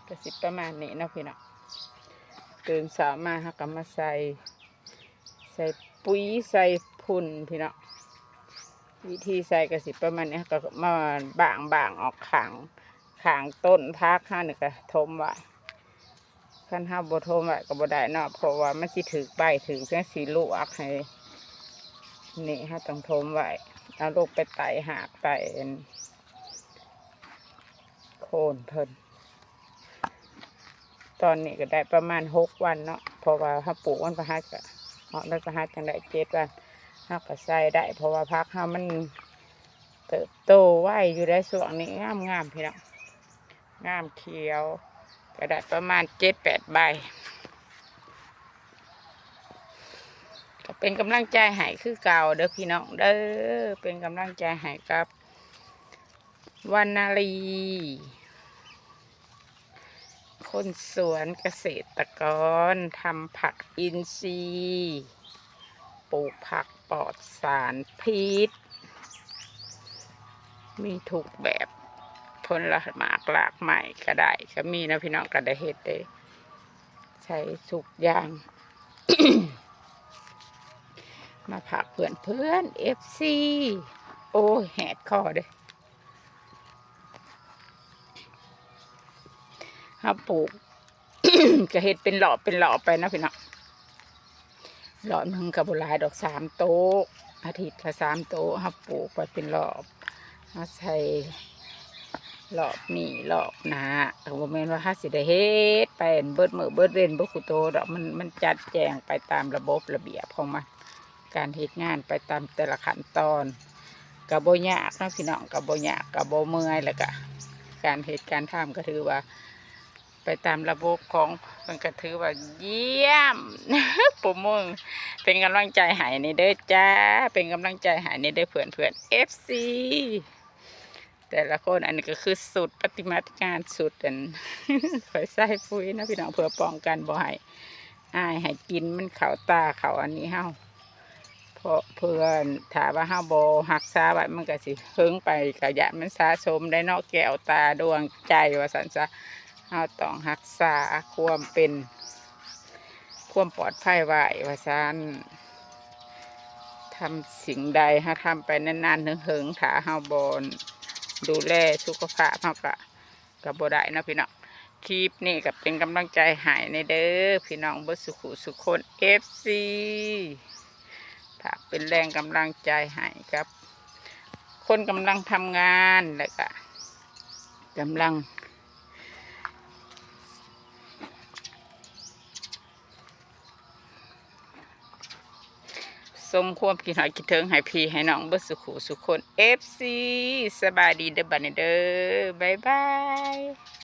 ก็สิประมาณนี้เนาะพี่น้องตื่นสายมาก็มาใส่ปุ๋ยใส่พุ่นพี่น้องวิธีใส่ก็สิประมาณนี้ก็มาบางออกขางต้นพักห้านี่ก็ทมไว้คันห้าบ่ทมไว้ก็บ่ได้เนาะเพราะว่ามันสิถึกใบถึงเพียงสีลูกให้นี่ห้าต้องทมไว้เอาลูกไปไต่หากไต่โคนเพิ่นตอนนี้ก็ได้ประมาณ6 วันเนาะเพราะว่าถ้าปลูกวันพฤหัสก็วันพฤหัสจังได้7 วันเราก็ใส่ได้เพราะว่าพักเรามันเติบโตไวอยู่ได้ส่วนนี้งามพี่น้องงามเขียวก็ได้ประมาณ7-8 ใบก็เป็นกำลังใจให้คือเก่าเด้อพี่น้องเด้อเป็นกำลังใจให้กับวรรณลีคนสวนเกษตรกรทำผักอินทรีย์ปลูกผักปลอดสารพิษมีทุกแบบผลหมากหลากใหม่ก็ได้ก็มีนะพี่น้องก็ได้เฮ็ดได้ใช้ทุกอย่าง มาผักเพื่อนFC โอ้แหดคอเด้เขาปลูก ก็เฮ็ดเป็นหลอบไปนะพี่น้องหลอบหนึ่งกับบุหลายดอก3 โต๊ะอาทิตย์ละ3 โต๊ะเขาปลูกไปเป็นหลอบมาใส่หลอบนี่หลอบหนาบ่แม่นว่าถ้าสิได้เฮ็ดไปเบิดมื้อเบิดเว้นบ่คุโตดอกมันจัดแจงไปตามระบบระเบียบของมันการเฮ็ดงานไปตามแต่ละขั้นตอนก็บ่ยากนะพี่น้องก็บ่ยากก็บ่เมื่อยแล้วก็การเฮ็ดการทำก็ถือว่าไปตามระบบของมันก็ถือว่าเยี่ยม ปุ๊มือเป็นกำลังใจให้ในเด้อจ้าเป็นกำลังใจให้ในเด้อเพื่อนFC แต่ละคนอันนี้ก็คือสูตรปฏิบัติการสูตรอัน คอยใส่ปุ๋ยนะพี่น้องเพื่อป้องกันบ่ให้อ้ายให้กินมันเข่าตาเข่าอันนี้เฮาเพราะเพื่อนถามว่าเฮาบ่หักษาไว้มันก็สิเฮิงไปกะยะมันสะสมได้เนาะแก้วตาดวงใจว่าซั่นซะเฮาต้องรักษาความปลอดภัยไว้ว่าซั่นทำสิ่งใดเฮาทำไปนานๆถึงถ้าเฮาบ่ดูแลสุขภาพเฮาก็บ่ได้นะพี่น้องคลิปนี้ก็เป็นกำลังใจให้ในเด้อพี่น้องเบิดสุขุสุขคน FC ฝากเป็นแรงกำลังใจให้กับคนกำลังทำงานแล้วก็กำลังสมความคิดหอยคิดถึงให้พี่ให้น้องเบิดสุขุสุขคน FC สบายดีเด้อบัดนี้เด้อบ๊ายบาย